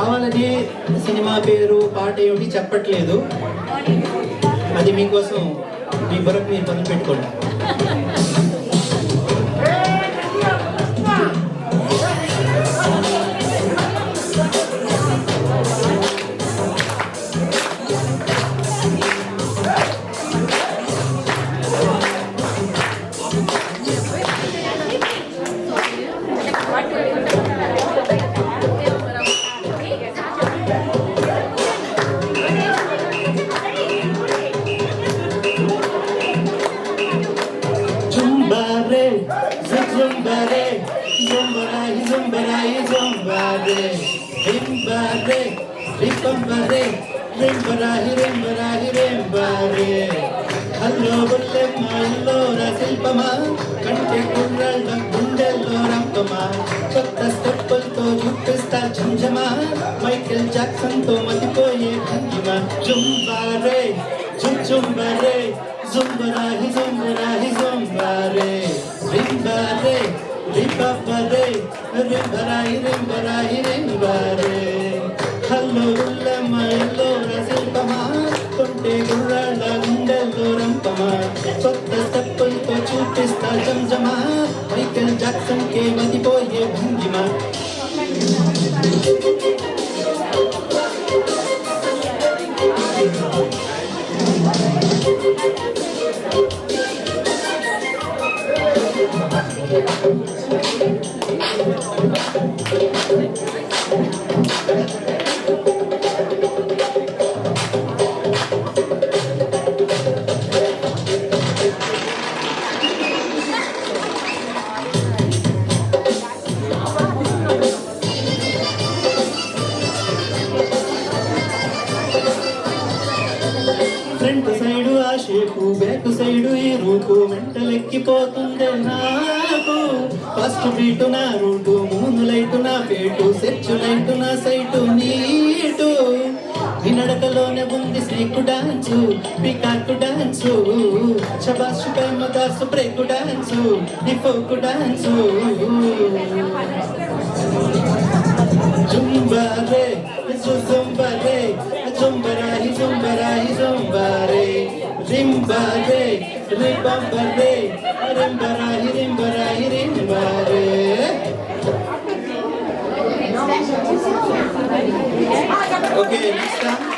కావాలని సినిమా పేరు పాట ఏమిటి చెప్పట్లేదు, అది మీకోసం మీ వరకు మీరు పని పెట్టుకోండి. Zumbare, zumbarai, zumbarai, zumbare, rimbare, rimbare, rimbarai, rimbarai, rimbare. Hello, bullema, hello, rasilpama, kante kurralda, gundelo rampama, kotta steppalto juppista chamjama, Michael Jackson to matipoye bhangima. Zumbare, zumbare, zumbarai, zumbarai, zumbare. Rimbare, rimbare, rimbarai, rimbarai, rimbare. Hello, ulama, hello, rasilpama, konte gurrala, gundelo rampama, kotta steppalto chupista jamjama, Michael Jackson ke madipoye bhangima. Front side ఆ shape, back side ఈ రూపు, మెంటలెక్కిపోతుందే నాకు. First beat నా route, మూను light నా పేటు, సెర్చు light నా site నీటు. ఈ నడకలోనే ఉంది snake dance, peacock dance, శబాష్ ప్రేమదాసు బ్రేకు డాన్సు, నీ ఫోకు డాన్సు. జుంబారే, జుంబారే, జుంబరాయి, జుంబరాయి, జుంబారే. Rimbare, rimbare, rimbarahi, rimbarahi, rimbare. Okay, next time.